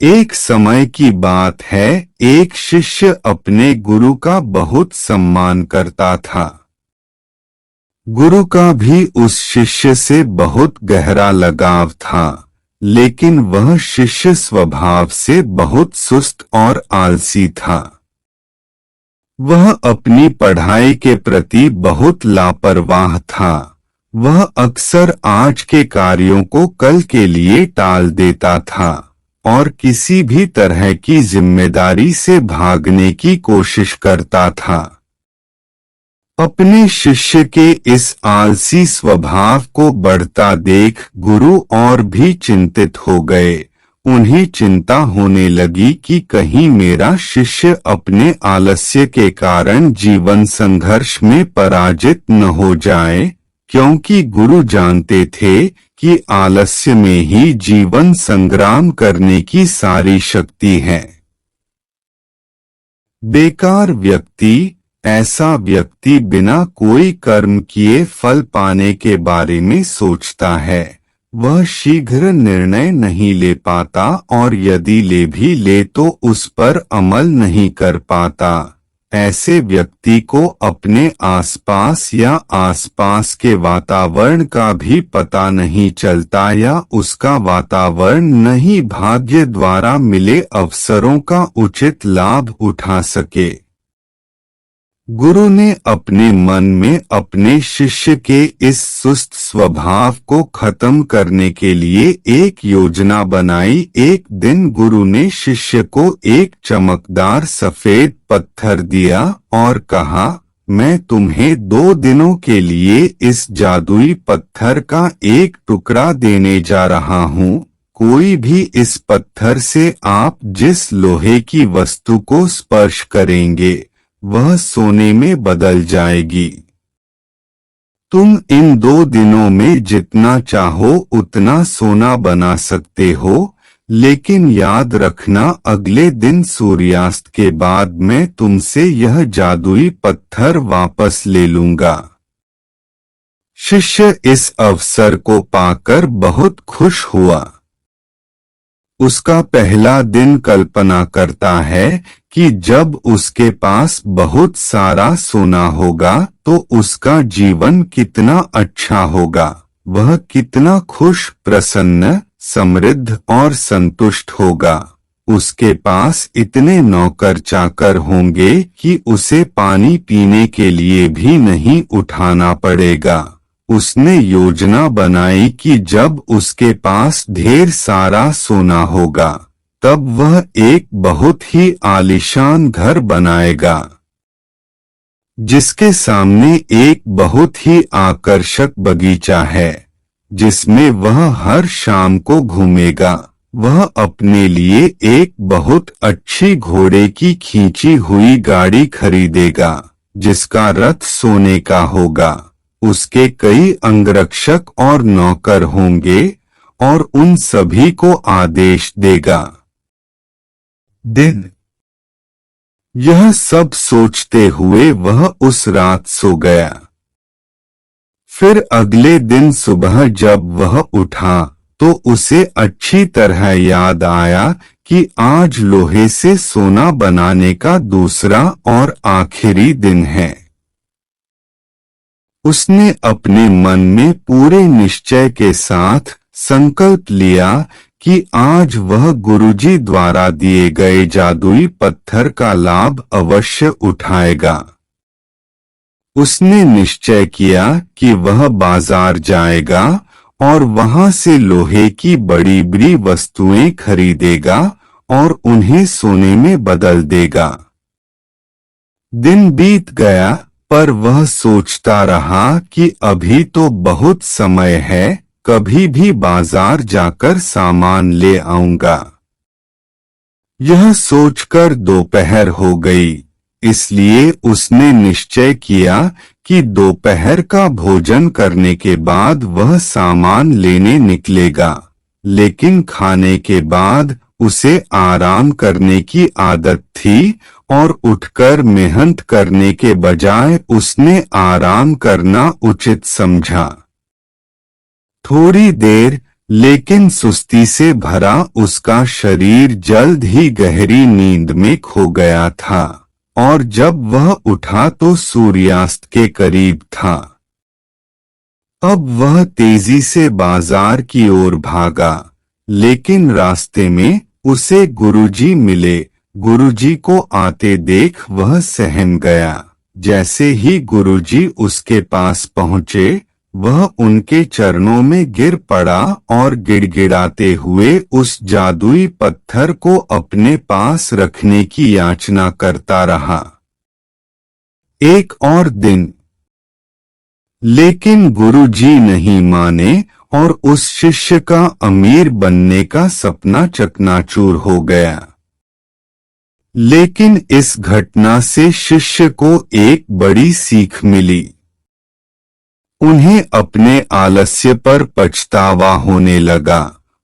एक समय की बात है, एक शिष्य अपने गुरु का बहुत सम्मान करता था। गुरु का भी उस शिष्य से बहुत गहरा लगाव था, लेकिन वह शिष्य स्वभाव से बहुत सुस्त और आलसी था। वह अपनी पढ़ाई के प्रति बहुत लापरवाह था। वह अक्सर आज के कार्यों को कल के लिए टाल देता था और किसी भी तरह की जिम्मेदारी से भागने की कोशिश करता था। अपने शिष्य के इस आलसी स्वभाव को बढ़ता देख गुरु और भी चिंतित हो गए। उन्हें चिंता होने लगी कि कहीं मेरा शिष्य अपने आलस्य के कारण जीवन संघर्ष में पराजित न हो जाए, क्योंकि गुरु जानते थे कि आलस्य में ही जीवन संग्राम करने की सारी शक्ति है। बेकार व्यक्ति, ऐसा व्यक्ति बिना कोई कर्म किए फल पाने के बारे में सोचता है। वह शीघ्र निर्णय नहीं ले पाता और यदि ले भी ले तो उस पर अमल नहीं कर पाता। ऐसे व्यक्ति को अपने आसपास या आसपास के वातावरण का भी पता नहीं चलता या उसका वातावरण नहीं भाग्य द्वारा मिले अवसरों का उचित लाभ उठा सके। गुरु ने अपने मन में अपने शिष्य के इस सुस्त स्वभाव को खत्म करने के लिए एक योजना बनाई। एक दिन गुरु ने शिष्य को एक चमकदार सफेद पत्थर दिया और कहा, मैं तुम्हें 2 दिनों के लिए इस जादुई पत्थर का एक टुकड़ा देने जा रहा हूँ। कोई भी इस पत्थर से आप जिस लोहे की वस्तु को स्पर्श करेंगे वह सोने में बदल जाएगी। तुम इन 2 दिनों में जितना चाहो उतना सोना बना सकते हो, लेकिन याद रखना अगले दिन सूर्यास्त के बाद मैं तुमसे यह जादुई पत्थर वापस ले लूंगा। शिष्य इस अवसर को पाकर बहुत खुश हुआ। उसका पहला दिन कल्पना करता है कि जब उसके पास बहुत सारा सोना होगा तो उसका जीवन कितना अच्छा होगा। वह कितना खुश, प्रसन्न, समृद्ध और संतुष्ट होगा। उसके पास इतने नौकर चाकर होंगे कि उसे पानी पीने के लिए भी नहीं उठाना पड़ेगा। उसने योजना बनाई कि जब उसके पास ढेर सारा सोना होगा तब वह एक बहुत ही आलीशान घर बनाएगा, जिसके सामने एक बहुत ही आकर्षक बगीचा है, जिसमें वह हर शाम को घूमेगा। वह अपने लिए एक बहुत अच्छी घोड़े की खींची हुई गाड़ी खरीदेगा, जिसका रथ सोने का होगा। उसके कई अंगरक्षक और नौकर होंगे और उन सभी को आदेश देगा। दिन यह सब सोचते हुए वह उस रात सो गया। फिर अगले दिन सुबह जब वह उठा तो उसे अच्छी तरह याद आया कि आज लोहे से सोना बनाने का दूसरा और आखिरी दिन है। उसने अपने मन में पूरे निश्चय के साथ संकल्प लिया कि आज वह गुरुजी द्वारा दिए गए जादुई पत्थर का लाभ अवश्य उठाएगा। उसने निश्चय किया कि वह बाजार जाएगा और वहां से लोहे की बड़ी बड़ी वस्तुएं खरीदेगा और उन्हें सोने में बदल देगा। दिन बीत गया, पर वह सोचता रहा कि अभी तो बहुत समय है, कभी भी बाजार जाकर सामान ले आऊंगा। यह सोचकर दोपहर हो गई, इसलिए उसने निश्चय किया कि दोपहर का भोजन करने के बाद वह सामान लेने निकलेगा। लेकिन खाने के बाद उसे आराम करने की आदत थी और उठकर मेहनत करने के बजाय उसने आराम करना उचित समझा। थोड़ी देर लेकिन सुस्ती से भरा उसका शरीर जल्द ही गहरी नींद में खो गया था और जब वह उठा तो सूर्यास्त के करीब था। अब वह तेजी से बाजार की ओर भागा, लेकिन रास्ते में उसे गुरुजी मिले। गुरुजी को आते देख वह सहम गया। जैसे ही गुरुजी उसके पास पहुंचे, वह उनके चरणों में गिर पड़ा और गिड़गिड़ाते हुए उस जादुई पत्थर को अपने पास रखने की याचना करता रहा। एक और दिन, लेकिन गुरुजी नहीं माने और उस शिष्य का अमीर बनने का सपना चकनाचूर हो गया। लेकिन इस घटना से शिष्य को एक बड़ी सीख मिली। उन्हें अपने आलस्य पर पछतावा होने लगा।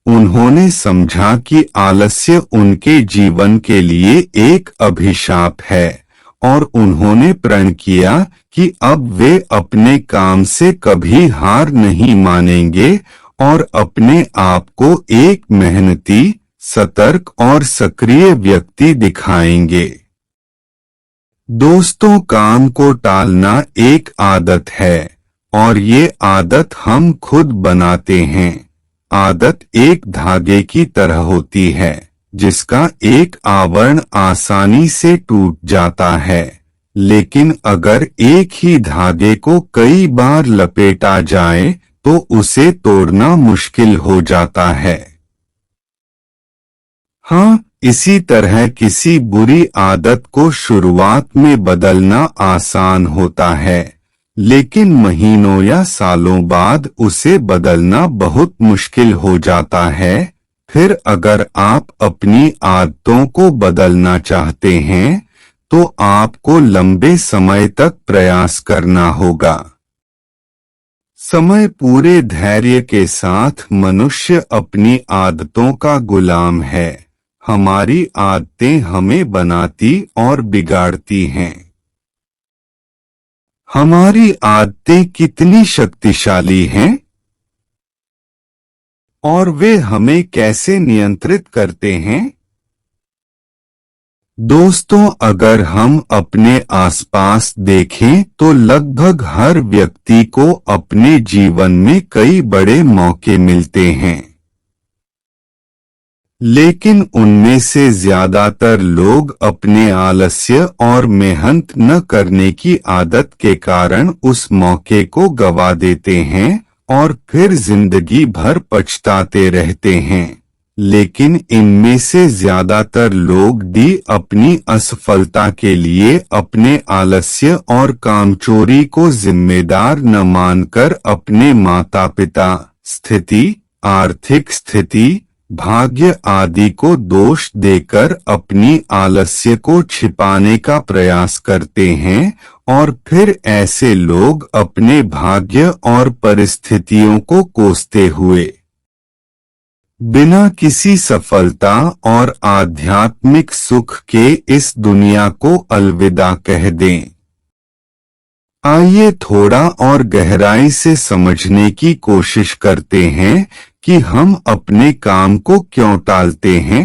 उन्होंने समझा कि आलस्य उनके जीवन के लिए एक अभिशाप है और उन्होंने प्रण किया कि अब वे अपने काम से कभी हार नहीं मानेंगे और अपने आप को एक मेहनती, सतर्क और सक्रिय व्यक्ति दिखाएंगे। दोस्तों, काम को टालना एक आदत है और ये आदत हम खुद बनाते हैं। आदत एक धागे की तरह होती है जिसका एक आवरण आसानी से टूट जाता है, लेकिन अगर एक ही धागे को कई बार लपेटा जाए तो उसे तोड़ना मुश्किल हो जाता है। हाँ, इसी तरह किसी बुरी आदत को शुरुआत में बदलना आसान होता है, लेकिन महीनों या सालों बाद उसे बदलना बहुत मुश्किल हो जाता है। फिर अगर आप अपनी आदतों को बदलना चाहते हैं, तो आपको लंबे समय तक प्रयास करना होगा। समय पूरे धैर्य के साथ मनुष्य अपनी आदतों का गुलाम है। हमारी आदतें हमें बनाती और बिगाड़ती हैं। हमारी आदतें कितनी शक्तिशाली हैं और वे हमें कैसे नियंत्रित करते हैं? दोस्तों, अगर हम अपने आसपास देखें तो लगभग हर व्यक्ति को अपने जीवन में कई बड़े मौके मिलते हैं, लेकिन उनमें से ज्यादातर लोग अपने आलस्य और मेहनत न करने की आदत के कारण उस मौके को गवा देते हैं और फिर जिंदगी भर पछताते रहते हैं। लेकिन इनमें से ज्यादातर लोग अपनी असफलता के लिए अपने आलस्य और कामचोरी को जिम्मेदार न मानकर अपने माता पिता, स्थिति, आर्थिक स्थिति, भाग्य आदि को दोष देकर अपनी आलस्य को छिपाने का प्रयास करते हैं और फिर ऐसे लोग अपने भाग्य और परिस्थितियों को कोसते हुए बिना किसी सफलता और आध्यात्मिक सुख के इस दुनिया को अलविदा कह दें। आइए थोड़ा और गहराई से समझने की कोशिश करते हैं कि हम अपने काम को क्यों टालते हैं।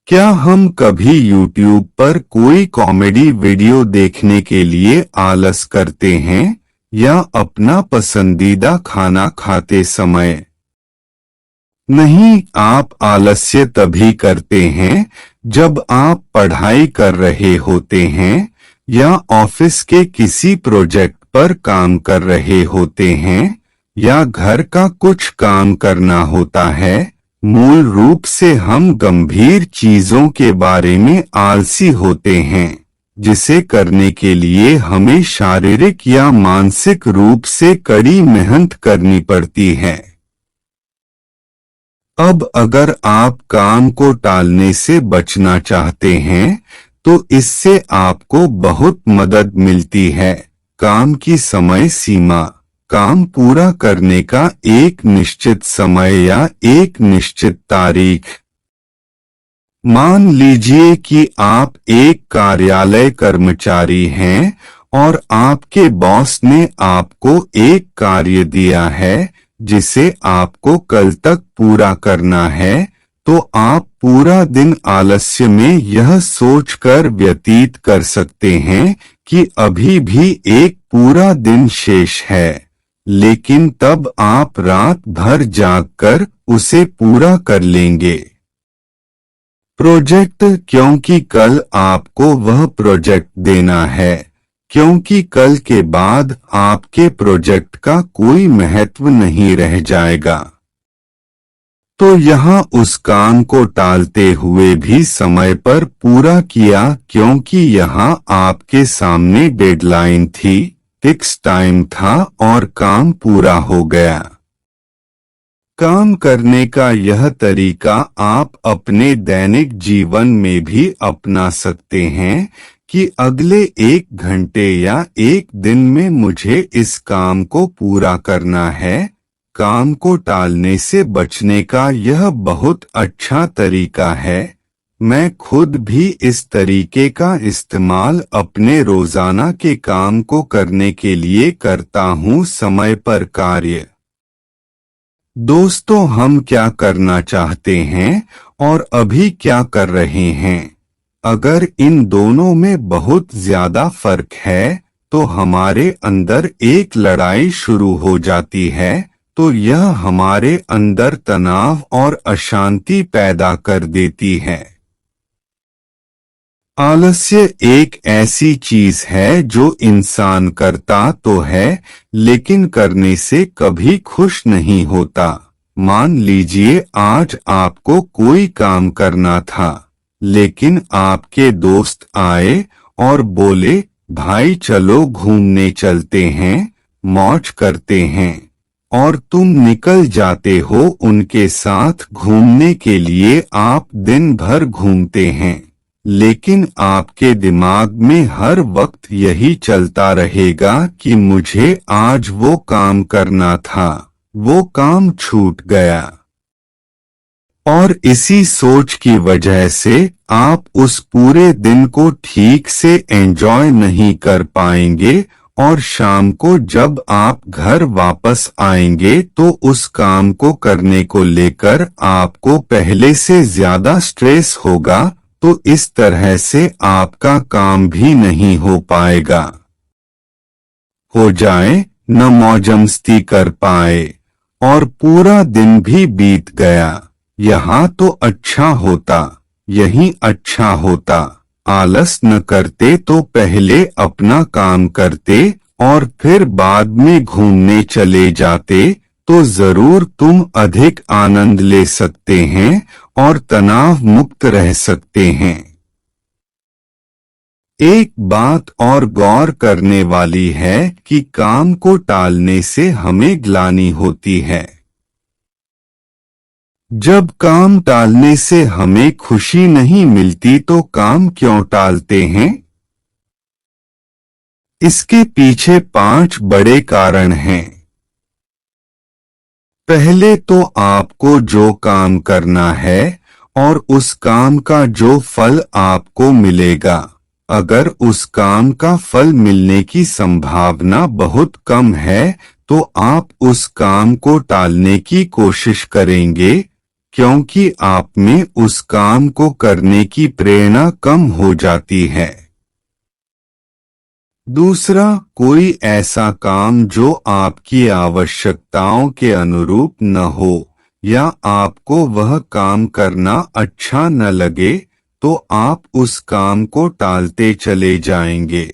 क्या हम कभी YouTube पर कोई कॉमेडी वीडियो देखने के लिए आलस करते हैं या अपना पसंदीदा खाना खाते समय? नहीं, आप आलस्य तभी करते हैं जब आप पढ़ाई कर रहे होते हैं या ऑफिस के किसी प्रोजेक्ट पर काम कर रहे होते हैं या घर का कुछ काम करना होता है। मूल रूप से हम गंभीर चीजों के बारे में आलसी होते हैं, जिसे करने के लिए हमें शारीरिक या मानसिक रूप से कड़ी मेहनत करनी पड़ती है। अब अगर आप काम को टालने से बचना चाहते हैं, तो इससे आपको बहुत मदद मिलती है। काम की समय सीमा। काम पूरा करने का एक निश्चित समय या एक निश्चित तारीख। मान लीजिए कि आप एक कार्यालय कर्मचारी हैं और आपके बॉस ने आपको एक कार्य दिया है जिसे आपको कल तक पूरा करना है, तो आप पूरा दिन आलस्य में यह सोचकर व्यतीत कर सकते हैं कि अभी भी एक पूरा दिन शेष है, लेकिन तब आप रात भर जागकर उसे पूरा कर लेंगे। प्रोजेक्ट, क्योंकि कल आपको वह प्रोजेक्ट देना है, क्योंकि कल के बाद आपके प्रोजेक्ट का कोई महत्व नहीं रह जाएगा। तो यहाँ उस काम को टालते हुए भी समय पर पूरा किया, क्योंकि यहाँ आपके सामने डेडलाइन थी, फिक्स टाइम था और काम पूरा हो गया। काम करने का यह तरीका आप अपने दैनिक जीवन में भी अपना सकते हैं कि अगले 1 घंटे या 1 दिन में मुझे इस काम को पूरा करना है। काम को टालने से बचने का यह बहुत अच्छा तरीका है। मैं खुद भी इस तरीके का इस्तेमाल अपने रोजाना के काम को करने के लिए करता हूँ। समय पर कार्य। दोस्तों, हम क्या करना चाहते हैं और अभी क्या कर रहे हैं, अगर इन दोनों में बहुत ज्यादा फर्क है तो हमारे अंदर एक लड़ाई शुरू हो जाती है। तो यह हमारे अंदर तनाव और अशांति पैदा कर देती है। आलस्य एक ऐसी चीज है जो इंसान करता तो है, लेकिन करने से कभी खुश नहीं होता। मान लीजिए आज आपको कोई काम करना था, लेकिन आपके दोस्त आए और बोले, भाई चलो घूमने चलते हैं, मौज करते हैं, और तुम निकल जाते हो उनके साथ घूमने के लिए। आप दिन भर घूमते हैं, लेकिन आपके दिमाग में हर वक्त यही चलता रहेगा कि मुझे आज वो काम करना था, वो काम छूट गया। और इसी सोच की वजह से आप उस पूरे दिन को ठीक से एंजॉय नहीं कर पाएंगे, और शाम को जब आप घर वापस आएंगे तो उस काम को करने को लेकर आपको पहले से ज्यादा स्ट्रेस होगा। तो इस तरह से आपका काम भी नहीं हो पाएगा। हो जाए न मौजमस्ती कर पाए और पूरा दिन भी बीत गया। यहाँ तो अच्छा होता, यही अच्छा होता। आलस न करते तो पहले अपना काम करते और फिर बाद में घूमने चले जाते, तो जरूर तुम अधिक आनंद ले सकते हैं और तनाव मुक्त रह सकते हैं। एक बात और गौर करने वाली है कि काम को टालने से हमें ग्लानि होती है। जब काम टालने से हमें खुशी नहीं मिलती तो काम क्यों टालते हैं? इसके पीछे 5 बड़े कारण हैं। पहले तो आपको जो काम करना है और उस काम का जो फल आपको मिलेगा, अगर उस काम का फल मिलने की संभावना बहुत कम है तो आप उस काम को टालने की कोशिश करेंगे, क्योंकि आप में उस काम को करने की प्रेरणा कम हो जाती है। दूसरा, कोई ऐसा काम जो आपकी आवश्यकताओं के अनुरूप न हो या आपको वह काम करना अच्छा न लगे, तो आप उस काम को टालते चले जाएंगे।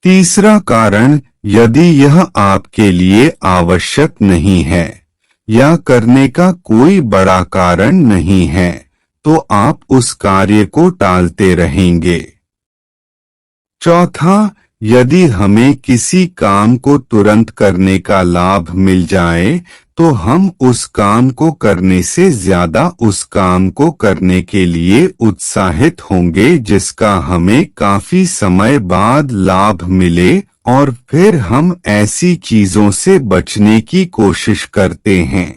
तीसरा कारण, यदि यह आपके लिए आवश्यक नहीं है या करने का कोई बड़ा कारण नहीं है, तो आप उस कार्य को टालते रहेंगे। चौथा, यदि हमें किसी काम को तुरंत करने का लाभ मिल जाए तो हम उस काम को करने से ज्यादा उस काम को करने के लिए उत्साहित होंगे जिसका हमें काफी समय बाद लाभ मिले, और फिर हम ऐसी चीजों से बचने की कोशिश करते हैं।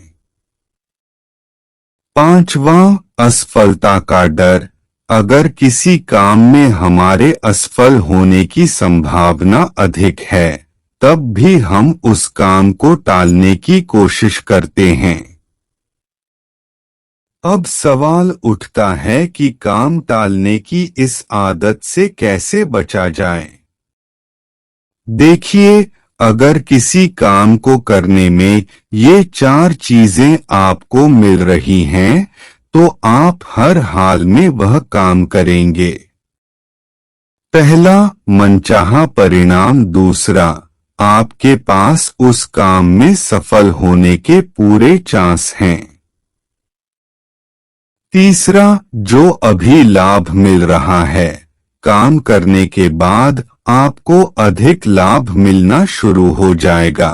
पांचवां, असफलता का डर। अगर किसी काम में हमारे असफल होने की संभावना अधिक है तब भी हम उस काम को टालने की कोशिश करते हैं। अब सवाल उठता है कि काम टालने की इस आदत से कैसे बचा जाए। देखिए, अगर किसी काम को करने में ये 4 चीजें आपको मिल रही हैं, तो आप हर हाल में वह काम करेंगे। पहला, मनचाहा परिणाम। दूसरा, आपके पास उस काम में सफल होने के पूरे चांस हैं। तीसरा, जो अभी लाभ मिल रहा है, काम करने के बाद आपको अधिक लाभ मिलना शुरू हो जाएगा।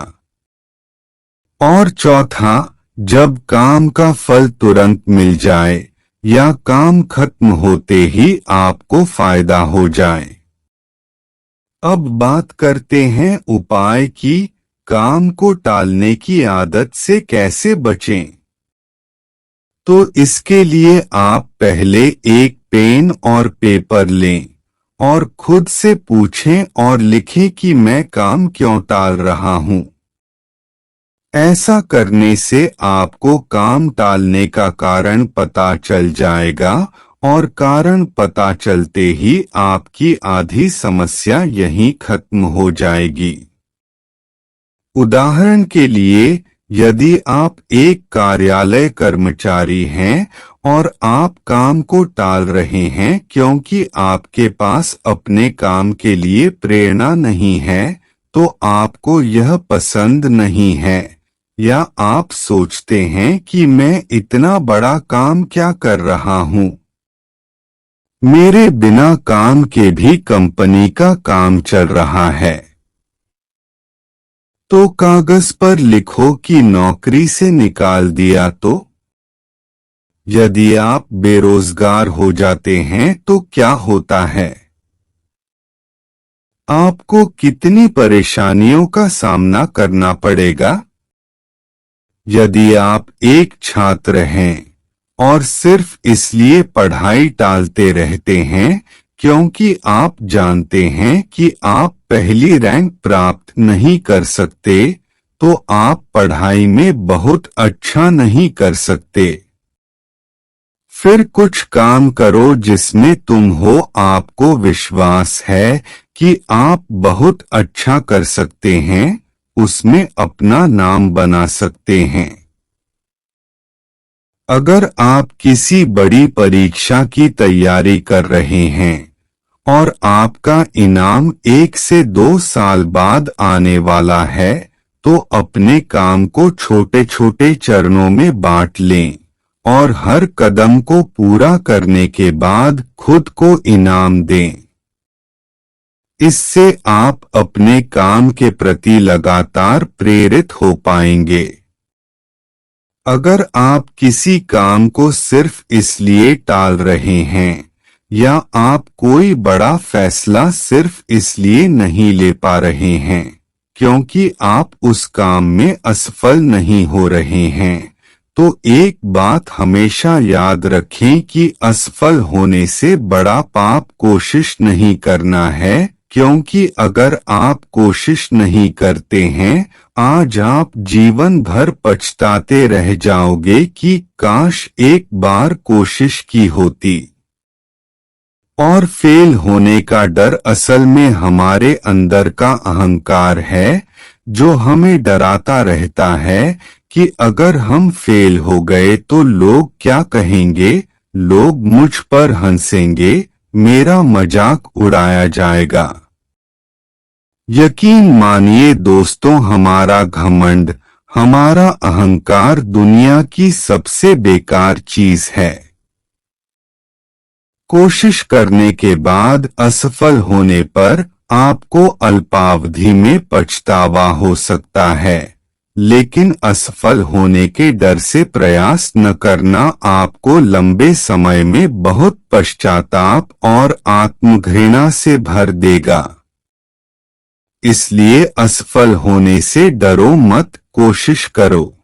और चौथा, जब काम का फल तुरंत मिल जाए या काम खत्म होते ही आपको फायदा हो जाए। अब बात करते हैं उपाय की। काम को टालने की आदत से कैसे बचें? तो इसके लिए आप पहले एक पेन और पेपर लें और खुद से पूछें और लिखें कि मैं काम क्यों टाल रहा हूं। ऐसा करने से आपको काम टालने का कारण पता चल जाएगा और कारण पता चलते ही आपकी आधी समस्या यहीं खत्म हो जाएगी। उदाहरण के लिए, यदि आप एक कार्यालय कर्मचारी हैं और आप काम को टाल रहे हैं क्योंकि आपके पास अपने काम के लिए प्रेरणा नहीं है, तो आपको यह पसंद नहीं है, या आप सोचते हैं कि मैं इतना बड़ा काम क्या कर रहा हूं, मेरे बिना काम के भी कंपनी का काम चल रहा है, तो कागज पर लिखो कि नौकरी से निकाल दिया तो। यदि आप बेरोजगार हो जाते हैं तो क्या होता है? आपको कितनी परेशानियों का सामना करना पड़ेगा? यदि आप एक छात्र हैं और सिर्फ इसलिए पढ़ाई टालते रहते हैं क्योंकि आप जानते हैं कि आप पहली रैंक प्राप्त नहीं कर सकते, तो आप पढ़ाई में बहुत अच्छा नहीं कर सकते। फिर कुछ काम करो जिसमें तुम हो आपको विश्वास है कि आप बहुत अच्छा कर सकते हैं, उसमें अपना नाम बना सकते हैं। अगर आप किसी बड़ी परीक्षा की तैयारी कर रहे हैं और आपका इनाम 1 से 2 साल बाद आने वाला है, तो अपने काम को छोटे छोटे चरणों में बांट लें और हर कदम को पूरा करने के बाद खुद को इनाम दें। इससे आप अपने काम के प्रति लगातार प्रेरित हो पाएंगे। अगर आप किसी काम को सिर्फ इसलिए टाल रहे हैं या आप कोई बड़ा फैसला सिर्फ इसलिए नहीं ले पा रहे हैं क्योंकि आप उस काम में असफल नहीं हो रहे हैं, तो एक बात हमेशा याद रखें कि असफल होने से बड़ा पाप कोशिश नहीं करना है, क्योंकि अगर आप कोशिश नहीं करते हैं, आज आप जीवन भर पछताते रह जाओगे कि काश एक बार कोशिश की होती। और फेल होने का डर असल में हमारे अंदर का अहंकार है, जो हमें डराता रहता है कि अगर हम फेल हो गए तो लोग क्या कहेंगे, लोग मुझ पर हंसेंगे, मेरा मजाक उड़ाया जाएगा। यकीन मानिए दोस्तों, हमारा घमंड, हमारा अहंकार दुनिया की सबसे बेकार चीज है। कोशिश करने के बाद असफल होने पर आपको अल्पावधि में पछतावा हो सकता है, लेकिन असफल होने के डर से प्रयास न करना आपको लंबे समय में बहुत पश्चाताप और आत्मघृणा से भर देगा। इसलिए असफल होने से डरो मत, कोशिश करो।